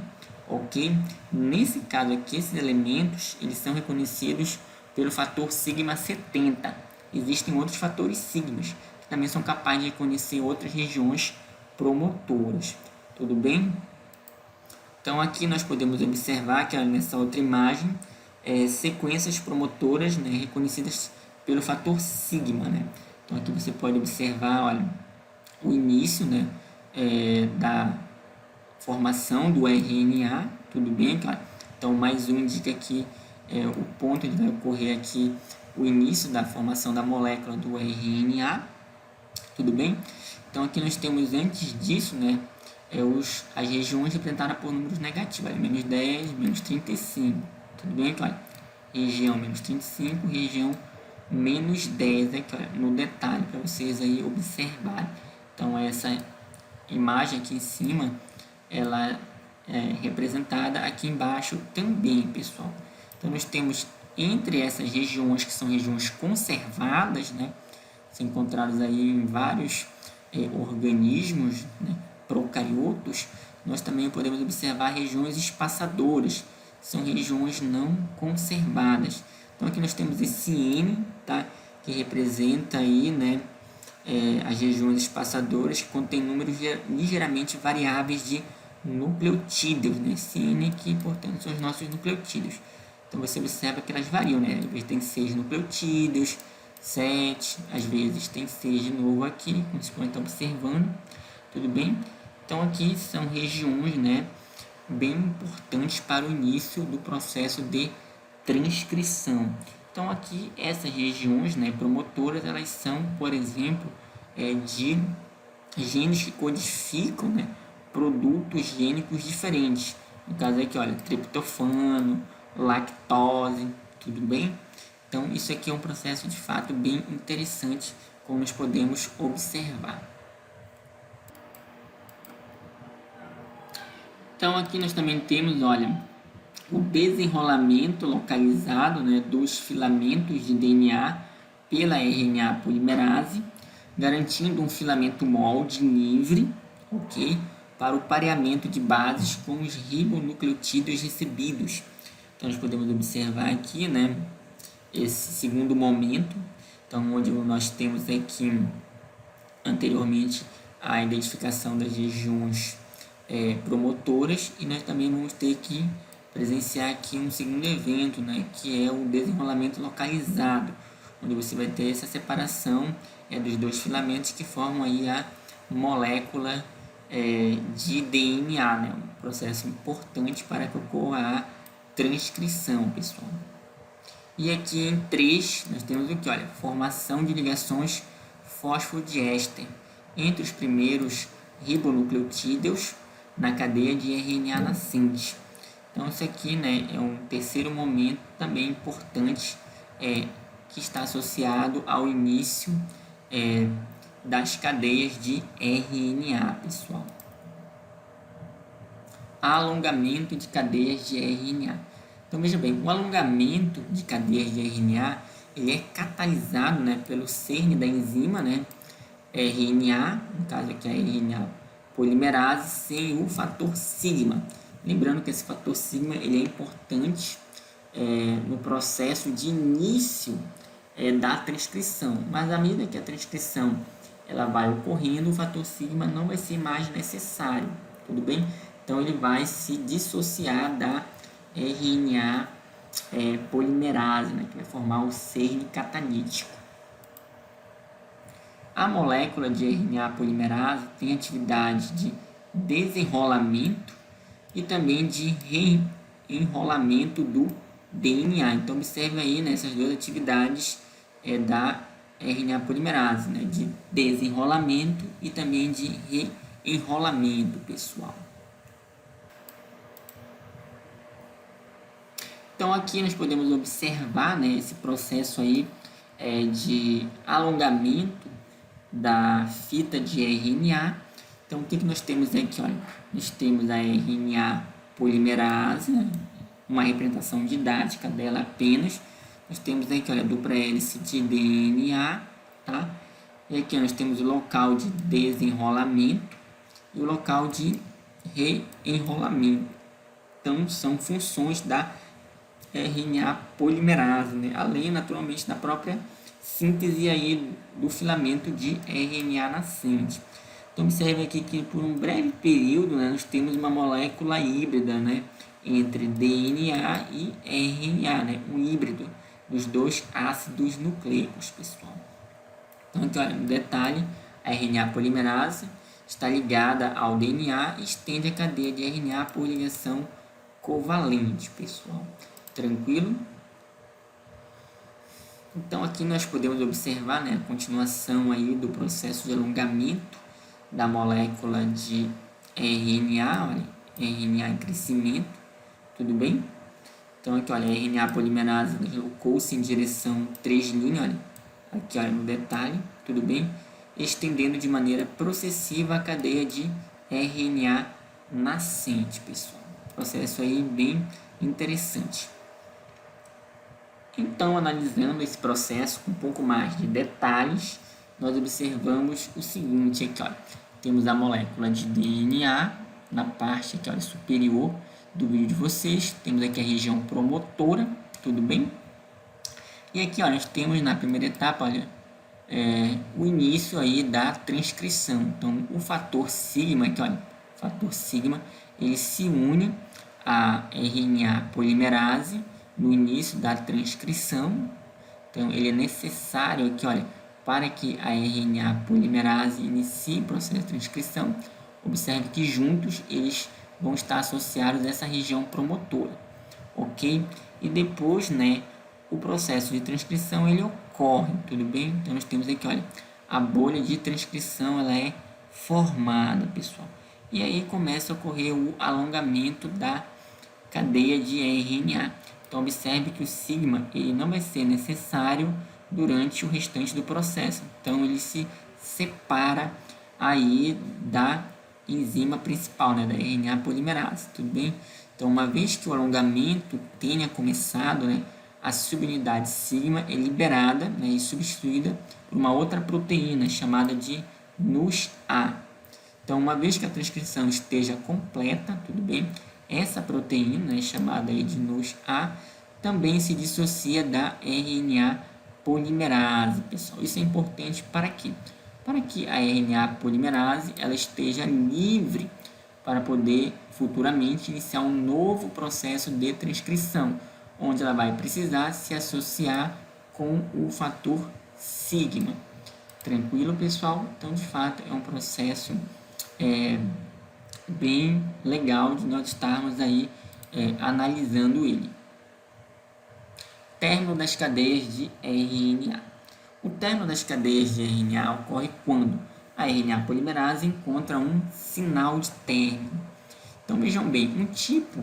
ok? Nesse caso aqui, esses elementos, eles são reconhecidos pelo fator sigma 70. Existem outros fatores sigmas, que também são capazes de reconhecer outras regiões promotoras. Tudo bem? Então, aqui nós podemos observar que nessa outra imagem, sequências promotoras, né, reconhecidas pelo fator sigma, né? Então, aqui você pode observar, olha, o início, né, da formação do RNA, tudo bem, claro? Então, mais um indica que o ponto onde vai ocorrer aqui o início da formação da molécula do RNA, tudo bem? Então, aqui nós temos, antes disso, né, as regiões representadas por números negativos, menos 10, menos 35, tudo bem, claro? Região menos 35, região menos 10, aqui, olha, no detalhe, para vocês aí observarem. Então, essa imagem aqui em cima, ela é representada aqui embaixo também, pessoal. Então, nós temos entre essas regiões, que são regiões conservadas, né, são encontradas aí em vários organismos, né, procariotos, nós também podemos observar regiões espaçadoras, são regiões não conservadas. Então, aqui nós temos esse N, tá, que representa aí, né, as regiões espaçadoras, que contém números ligeiramente variáveis de nucleotídeos, né? Esse N aqui, portanto, são os nossos nucleotídeos. Então, você observa que elas variam, né? Às vezes tem 6 nucleotídeos, 7, às vezes tem 6 de novo aqui, como vocês podem estar observando, tudo bem? Então, aqui são regiões, né, bem importantes para o início do processo de transcrição. Então, aqui essas regiões, né, promotoras, elas são, por exemplo, de genes que codificam, né, produtos gênicos diferentes. No caso aqui, olha, triptofano, lactose, tudo bem? Então, isso aqui é um processo de fato bem interessante, como nós podemos observar. Então, aqui nós também temos, olha, o desenrolamento localizado, né, dos filamentos de DNA pela RNA polimerase, garantindo um filamento molde livre, ok, para o pareamento de bases com os ribonucleotídeos recebidos. Então, nós podemos observar aqui, né, esse segundo momento, então, onde nós temos aqui anteriormente a identificação das regiões promotoras, e nós também vamos ter que presenciar aqui um segundo evento, né, que é o desenrolamento localizado, onde você vai ter essa separação dos dois filamentos que formam aí a molécula de DNA, né, um processo importante para que ocorra a transcrição, pessoal. E aqui em 3, nós temos o que? Olha, formação de ligações fosfodiéster entre os primeiros ribonucleotídeos na cadeia de RNA nascente. Então, isso aqui, né, é um terceiro momento também importante que está associado ao início das cadeias de RNA, pessoal. Alongamento de cadeias de RNA. Então, veja bem, o alongamento de cadeias de RNA, ele é catalisado, né, pelo cerne da enzima, né, RNA, no caso aqui a RNA polimerase, sem o fator sigma. Lembrando que esse fator sigma, ele é importante no processo de início da transcrição, mas à medida que a transcrição ela vai ocorrendo, o fator sigma não vai ser mais necessário, tudo bem? Então, ele vai se dissociar da RNA polimerase, né, que vai formar o cerne catalítico. A molécula de RNA polimerase tem atividade de desenrolamento e também de reenrolamento do DNA. Então, observe aí, né, essas duas atividades da RNA polimerase, né, de desenrolamento e também de reenrolamento, pessoal. Então aqui nós podemos observar, né, esse processo aí de alongamento da fita de RNA. Então o que nós temos aqui? Olha, nós temos a RNA polimerase, né, uma representação didática dela apenas. Nós temos aqui, olha, dupla hélice de DNA, tá? E aqui nós temos o local de desenrolamento e o local de reenrolamento. Então, são funções da RNA polimerase, né? Além, naturalmente, da própria síntese aí do filamento de RNA nascente. Então, observe aqui que por um breve período, né, nós temos uma molécula híbrida, né, entre DNA e RNA, né, um híbrido dos dois ácidos nucleicos, pessoal. Então, aqui, olha, no detalhe, a RNA polimerase está ligada ao DNA e estende a cadeia de RNA por ligação covalente, pessoal. Tranquilo? Então, aqui nós podemos observar, né, a continuação aí do processo de alongamento da molécula de RNA, olha, RNA em crescimento, tudo bem? Então, aqui, olha, a RNA polimerase deslocou-se em direção 3', olha, aqui, olha, no detalhe, tudo bem? Estendendo de maneira processiva a cadeia de RNA nascente, pessoal. Processo aí bem interessante. Então, analisando esse processo com um pouco mais de detalhes, nós observamos o seguinte aqui, olha, temos a molécula de DNA na parte aqui, olha, superior do vídeo de vocês, temos aqui a região promotora, tudo bem? E aqui, olha, nós temos na primeira etapa, olha, o início aí da transcrição. Então, o fator sigma, aqui, olha, o fator sigma, ele se une à RNA polimerase no início da transcrição. Então, ele é necessário aqui, olha, para que a RNA polimerase inicie o processo de transcrição. Observe que juntos eles vão estar associados a essa região promotora, ok? E depois, né, o processo de transcrição ele ocorre, tudo bem? Então, nós temos aqui, olha, a bolha de transcrição ela é formada, pessoal. E aí começa a ocorrer o alongamento da cadeia de RNA. Então, observe que o sigma ele não vai ser necessário durante o restante do processo. Então, ele se separa aí da enzima principal, né, da RNA polimerase, tudo bem? Então, uma vez que o alongamento tenha começado, né, a subunidade sigma é liberada, né, e substituída por uma outra proteína chamada de NUS-A. Então, uma vez que a transcrição esteja completa, tudo bem? Essa proteína, chamada aí de NUS-A, também se dissocia da RNA polimerase, pessoal. Isso é importante para quê? Para que a RNA polimerase ela esteja livre para poder futuramente iniciar um novo processo de transcrição, onde ela vai precisar se associar com o fator sigma. Tranquilo, pessoal? Então, de fato, é um processo bem legal de nós estarmos aí analisando ele. Término das cadeias de RNA. O término das cadeias de RNA ocorre quando a RNA polimerase encontra um sinal de término. Então, vejam bem, um tipo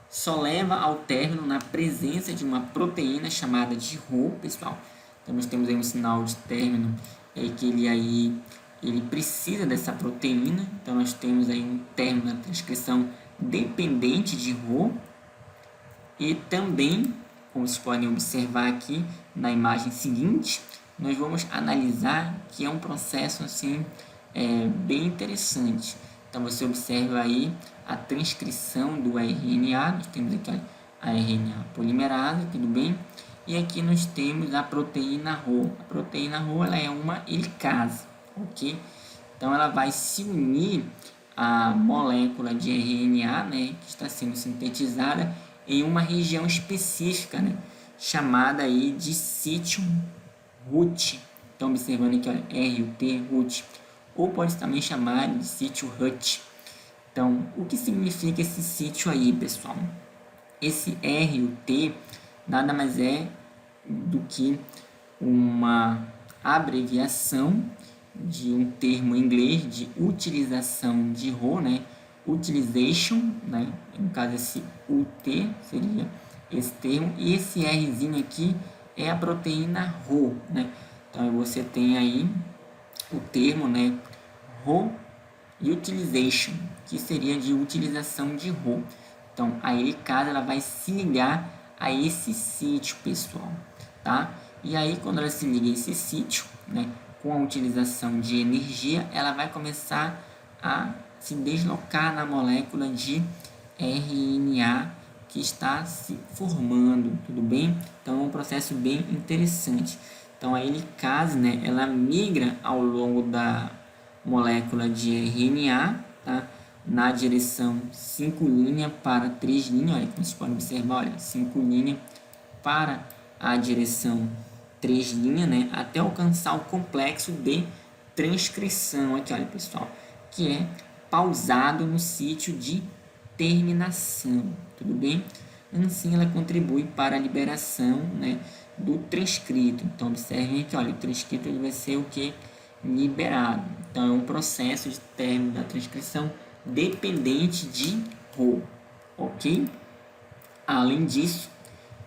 só leva ao término na presença de uma proteína chamada de Rho, pessoal. Então, nós temos aí um sinal de término que ele precisa dessa proteína. Então, nós temos aí um término na transcrição dependente de Rho. E também, como vocês podem observar aqui na imagem seguinte, nós vamos analisar que é um processo assim, bem interessante. Então, você observa aí a transcrição do RNA, nós temos aqui a RNA polimerase, tudo bem? E aqui nós temos a proteína Rho. A proteína Rho ela é uma helicase, ok? Então, ela vai se unir à molécula de RNA, né, que está sendo sintetizada em uma região específica, né, chamada aí de sítio RUT. Então, observando aqui, olha, RUT, RUT, ou pode também chamar de sítio RUT. Então, o que significa esse sítio aí, pessoal? Esse RUT nada mais é do que uma abreviação de um termo em inglês de utilização de Rho, né? Utilization, né? No caso esse UT seria esse termo, e esse Rzinho aqui é a proteína Rho, né? Então você tem aí o termo, né? Rho utilization, que seria de utilização de Rho. Então a helicase ela vai se ligar a esse sítio, pessoal, tá? E aí quando ela se liga a esse sítio, né, com a utilização de energia, ela vai começar a se deslocar na molécula de RNA que está se formando, tudo bem? Então é um processo bem interessante. Então a helicase, né, ela migra ao longo da molécula de RNA, tá? Na direção 5' para 3', olha, como vocês podem observar, olha, 5' para a direção 3', né? Até alcançar o complexo de transcrição, aqui, olha, pessoal, que é pausado no sítio de terminação, tudo bem? Assim, ela contribui para a liberação, né, do transcrito. Então, observem aqui, olha, o transcrito ele vai ser o que? Liberado. Então, é um processo de término da transcrição dependente de Rho, ok? Além disso,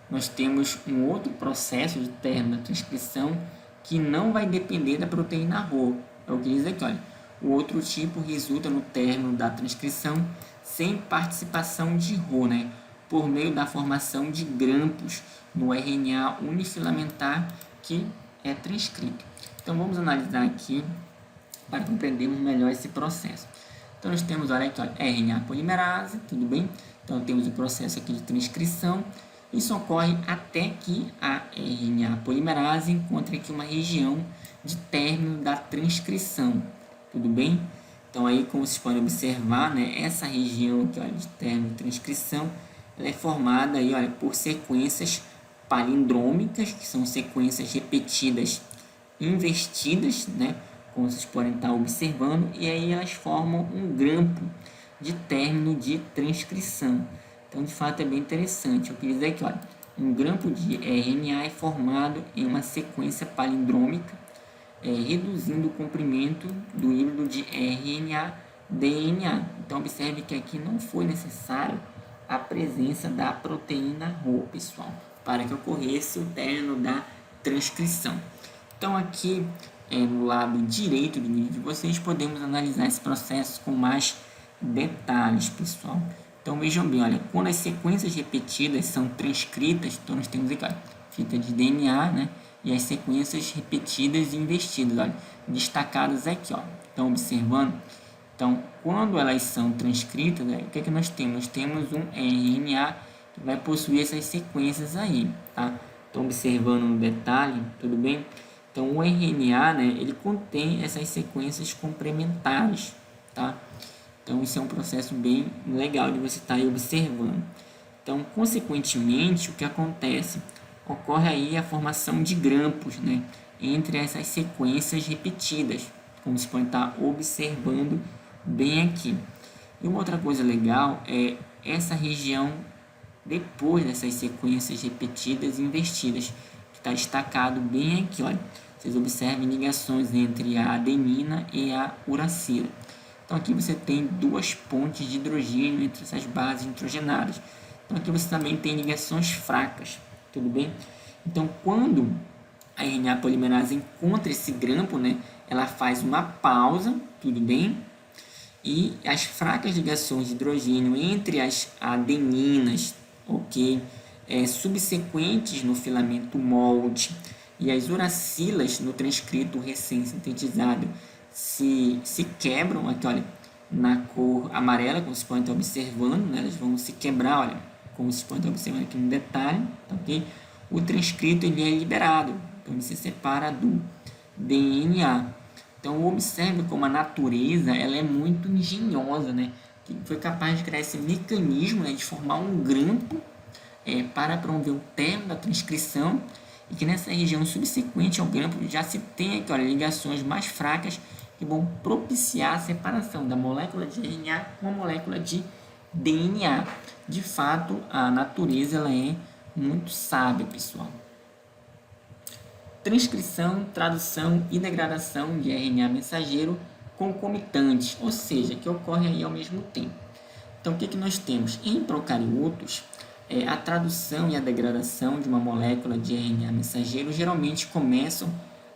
nós temos um outro processo de término da transcrição que não vai depender da proteína Rho. É o que diz aqui, olha. O outro tipo resulta no término da transcrição sem participação de Rho, né? Por meio da formação de grampos no RNA unifilamentar que é transcrito. Então, vamos analisar aqui para compreendermos melhor esse processo. Então, nós temos, olha aqui, olha, RNA polimerase, tudo bem? Então, temos o processo aqui de transcrição. Isso ocorre até que a RNA polimerase encontre aqui uma região de término da transcrição, tudo bem? Então, aí, como vocês podem observar, né, essa região aqui, olha, de término de transcrição, ela é formada aí, olha, por sequências palindrômicas, que são sequências repetidas invertidas, né, como vocês podem estar observando, e aí elas formam um grampo de término de transcrição. Então, de fato, é bem interessante. Eu queria dizer aqui, olha, um grampo de RNA é formado em uma sequência palindrômica, reduzindo o comprimento do híbrido de RNA-DNA. Então, observe que aqui não foi necessário a presença da proteína Rho, pessoal, para que ocorresse o término da transcrição. Então, aqui no lado direito do vídeo de vocês, podemos analisar esse processo com mais detalhes, pessoal. Então, vejam bem, olha, quando as sequências repetidas são transcritas, então nós temos aqui, olha, fita de DNA, né? E as sequências repetidas e invertidas, olha, destacadas aqui, ó. Então, observando, então, quando elas são transcritas, o que é que nós temos? Nós temos um RNA que vai possuir essas sequências aí, tá? Então, observando no detalhe, tudo bem? Então, o RNA, né, ele contém essas sequências complementares, tá? Então, isso é um processo bem legal de você estar aí observando. Então, consequentemente, o que acontece? Ocorre aí a formação de grampos, né, entre essas sequências repetidas, como você pode estar observando bem aqui. E uma outra coisa legal é essa região depois dessas sequências repetidas e invertidas, que está destacado bem aqui, olha. Vocês observem ligações entre a adenina e a uracila. Então, aqui você tem duas pontes de hidrogênio entre essas bases nitrogenadas. Então, aqui você também tem ligações fracas, tudo bem? Então, quando a RNA polimerase encontra esse grampo, né, ela faz uma pausa, tudo bem? E as fracas ligações de hidrogênio entre as adeninas, ok? Subsequentes no filamento molde e as uracilas no transcrito recém-sintetizado se quebram aqui, olha, na cor amarela, como vocês podem estar observando, né? Elas vão se quebrar, olha, como vocês podem estar observando aqui no detalhe, ok? O transcrito ele é liberado, então ele se separa do DNA. Então, observe como a natureza ela é muito engenhosa, né? Que foi capaz de criar esse mecanismo, né, de formar um grampo para promover o término da transcrição e que nessa região subsequente ao grampo já se tem aqui, olha, ligações mais fracas que vão propiciar a separação da molécula de RNA com a molécula de DNA. De fato, a natureza ela é muito sábia, pessoal. transcrição, tradução e degradação de RNA mensageiro concomitantes, ou seja, que ocorrem aí ao mesmo tempo. Então, o que nós temos? Em procariotos, a tradução e a degradação de uma molécula de RNA mensageiro geralmente começam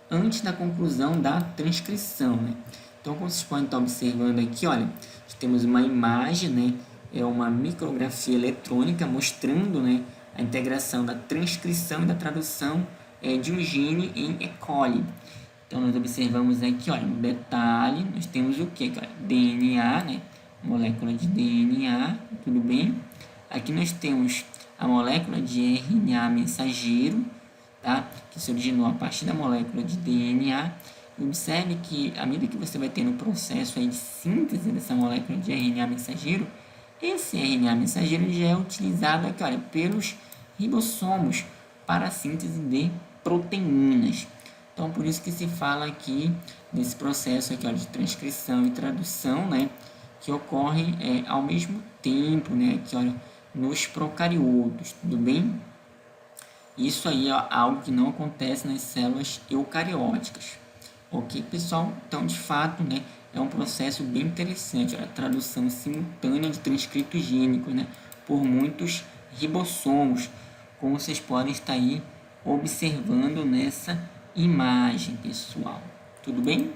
antes da conclusão da transcrição, né? Então, como vocês podem estar observando aqui, olha, temos uma imagem, né? É uma micrografia eletrônica mostrando, né, a integração da transcrição e da tradução de um gene em E. coli. Então, nós observamos aqui, olha, no detalhe, nós temos o que? DNA, né? Molécula de DNA, tudo bem? Aqui nós temos a molécula de RNA mensageiro, tá? Que se originou a partir da molécula de DNA. E observe que, à medida que você vai tendo o processo aí de síntese dessa molécula de RNA mensageiro, esse RNA mensageiro já é utilizado aqui, olha, pelos ribossomos para a síntese de proteínas. Então, por isso que se fala aqui desse processo aqui, olha, de transcrição e tradução, né, que ocorrem ao mesmo tempo, né, aqui, olha, nos procariotos, tudo bem? Isso aí é algo que não acontece nas células eucarióticas. Ok, pessoal? Então, de fato, né, é um processo bem interessante, a tradução simultânea de transcritos gênicos, né, por muitos ribossomos, como vocês podem estar aí observando nessa imagem, pessoal. Tudo bem?